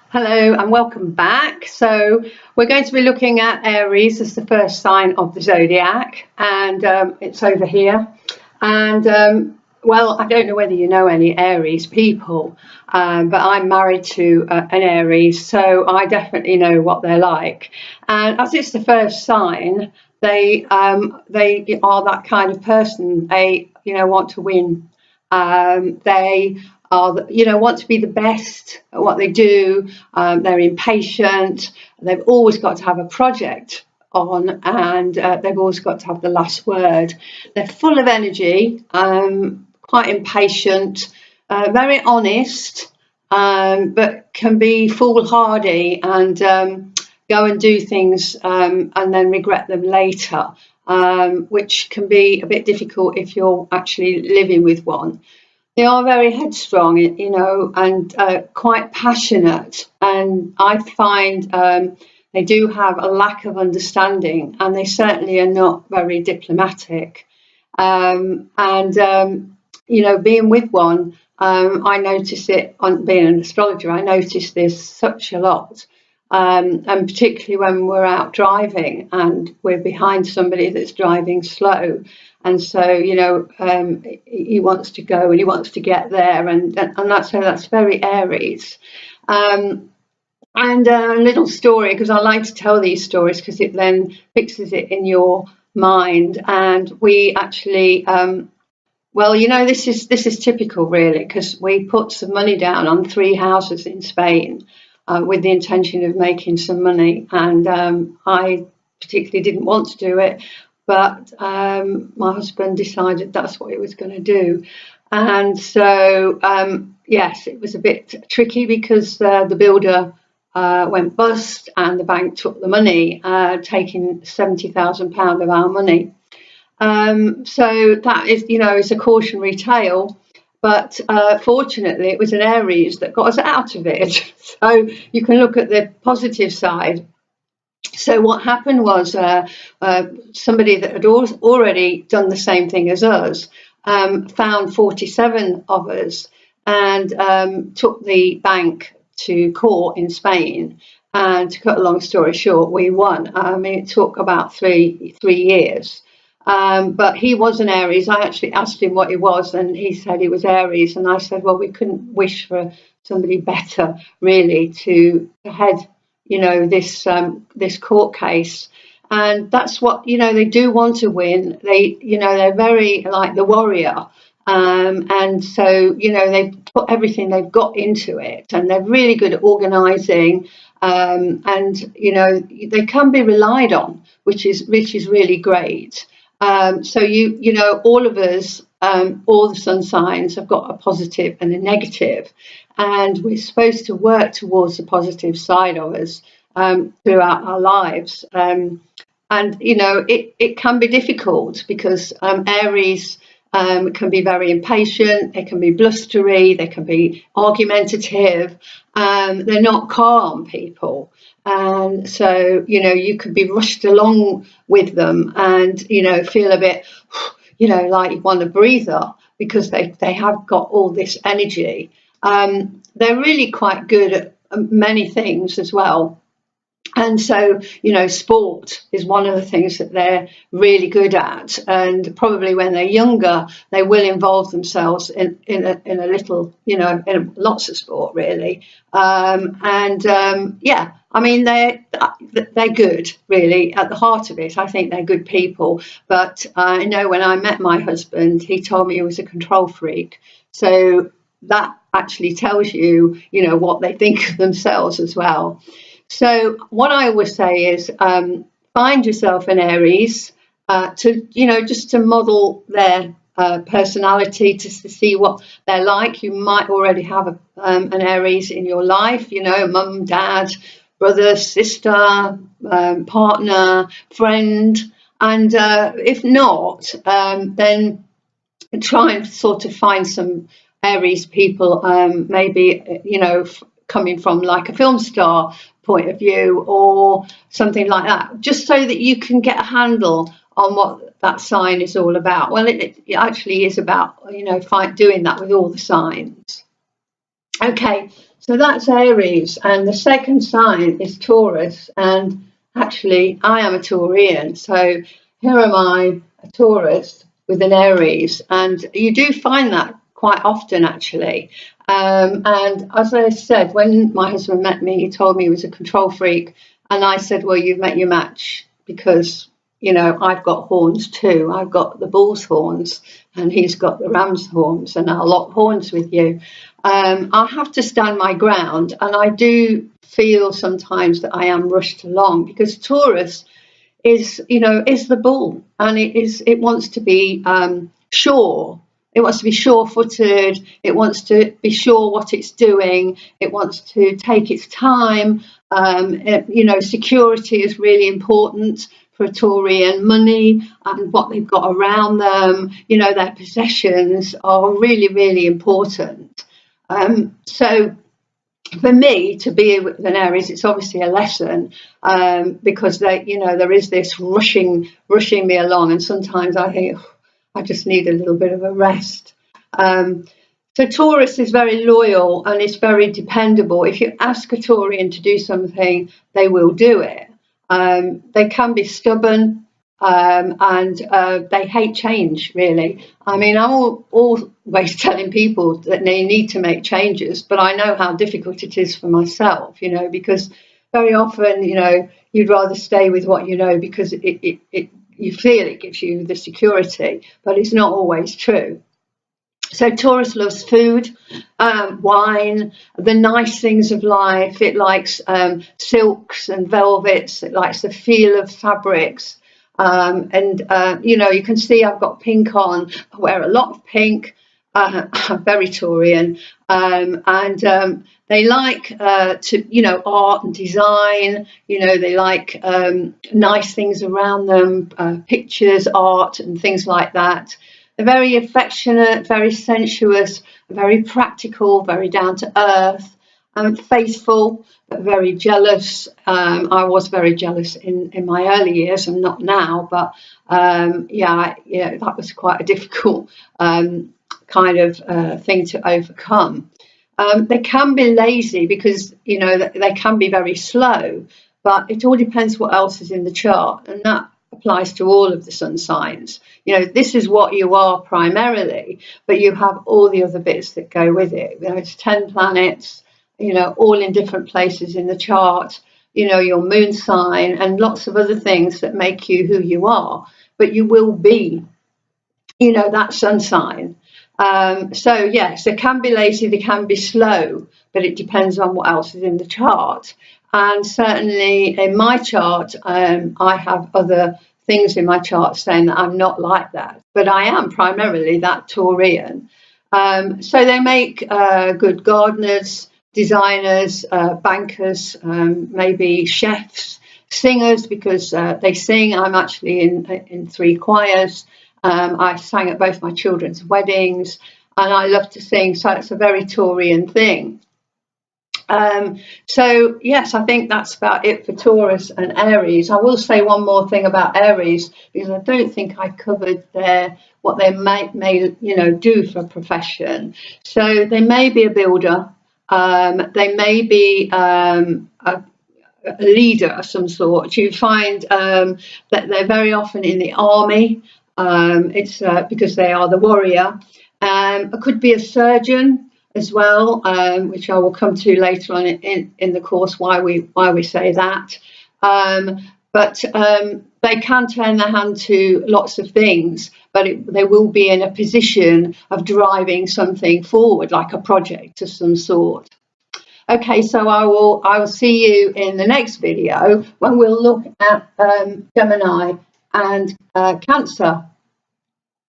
Hello and welcome back. So we're going to be looking at Aries as the first sign of the zodiac, and it's over here. And well, I don't know whether you know any Aries people, but I'm married to an Aries, so I definitely know what they're like. And as it's the first sign, they are that kind of person. They want to win. They want to be the best at what they do. They're impatient. They've always got to have a project on, and they've always got to have the last word. They're full of energy, quite impatient, very honest, but can be foolhardy and go and do things and then regret them later, which can be a bit difficult if you're actually living with one. They are very headstrong, and quite passionate. And I find they do have a lack of understanding, and they certainly are not very diplomatic. Being with one, I notice it on being an astrologer. I notice this such a lot. And particularly when we're out driving and we're behind somebody that's driving slow. And so, he wants to go and he wants to get there. And that's very Aries. And a little story, because I like to tell these stories because it then fixes it in your mind. And we actually, this is typical really, because we put some money down on 3 houses in Spain. With the intention of making some money, and I particularly didn't want to do it, but my husband decided that's what he was going to do. And so yes, it was a bit tricky because the builder went bust and the bank took the money, taking £70,000 of our money. So that is a cautionary tale. But fortunately, it was an Aries that got us out of it. So you can look at the positive side. So what happened was somebody that had already done the same thing as us found 47 of us and took the bank to court in Spain. And to cut a long story short, we won. It took about three years. But he was an Aries. I actually asked him what he was, and he said he was Aries. And I said, well, we couldn't wish for somebody better, really, to head, this court case. And that's what, they do want to win. They're very like the warrior. And so, they've put everything they've got into it, and they're really good at organising. And they can be relied on, which is really great. So all of us, all the sun signs have got a positive and a negative, and we're supposed to work towards the positive side of us throughout our lives. It can be difficult because Aries can be very impatient, they can be blustery, they can be argumentative, they're not calm people. And so, you could be rushed along with them and, feel a bit, like you want a breather because they have got all this energy. They're really quite good at many things as well. And so, sport is one of the things that they're really good at. And probably when they're younger, they will involve themselves in a little, in lots of sport, really. They're good, really, at the heart of it. I think they're good people. But I know when I met my husband, he told me he was a control freak. So that actually tells you, what they think of themselves as well. So what I always say is find yourself an Aries just to model their personality, to see what they're like. You might already have an Aries in your life, mum, dad, brother, sister, partner, friend. And if not, then try and sort of find some Aries people, maybe, coming from like a film star point of view or something like that, just so that you can get a handle on what that sign is all about. Well, it actually is about, doing that with all the signs. Okay, so that's Aries, and the second sign is Taurus. And actually, I am a Taurian, so here am I, a Taurus with an Aries, and you do find that quite often, actually. And as I said, when my husband met me, he told me he was a control freak, and I said, "Well, you've met your match because." I've got horns too. I've got the bull's horns, and he's got the ram's horns, and I'll lock horns with you. I have to stand my ground, and I do feel sometimes that I am rushed along because Taurus is the bull, and it wants to be sure. It wants to be sure-footed. It wants to be sure what it's doing. It wants to take its time. Security is really important for a Taurian. Money and what they've got around them, their possessions are really, really important. So for me to be with an Aries, it's obviously a lesson because there is this rushing me along, and sometimes I think I just need a little bit of a rest. So Taurus is very loyal and it's very dependable. If you ask a Taurian to do something, they will do it. They can be stubborn. And they hate change, really. I mean, I'm always telling people that they need to make changes, but I know how difficult it is for myself, because very often, you'd rather stay with what you know because you feel it gives you the security, but it's not always true. So Taurus loves food, wine, the nice things of life. It likes silks and velvets. It likes the feel of fabrics. You can see I've got pink on. I wear a lot of pink. I'm very Taurian. And they like to, art and design. They like nice things around them, pictures, art and things like that. They're very affectionate, very sensuous, very practical, very down to earth, faithful, but very jealous. I was very jealous in my early years, and not now, but that was quite a difficult kind of thing to overcome. They can be lazy because they can be very slow, but it all depends what else is in the chart, and that applies to all of the sun signs. This is what you are primarily, but you have all the other bits that go with it. It's 10 planets, all in different places in the chart, your moon sign and lots of other things that make you who you are, but you will be, that sun sign. So yes, they can be lazy, they can be slow, but it depends on what else is in the chart. And certainly in my chart, I have other things in my chart saying that I'm not like that, but I am primarily that Taurian. So they make good gardeners, designers, bankers, maybe chefs, singers, because they sing. I'm actually in 3 choirs. I sang at both my children's weddings, and I love to sing, so it's a very Taurian thing. So yes, I think that's about it for Taurus and Aries. I will say one more thing about Aries, because I don't think I covered what they may do for a profession. So they may be a builder, they may be a leader of some sort. You find that they're very often in the army. It's because they are the warrior. It could be a surgeon as well, which I will come to later on in the course why we say that. But they can turn their hand to lots of things, but they will be in a position of driving something forward, like a project of some sort. Okay, so I will see you in the next video when we'll look at Gemini and Cancer.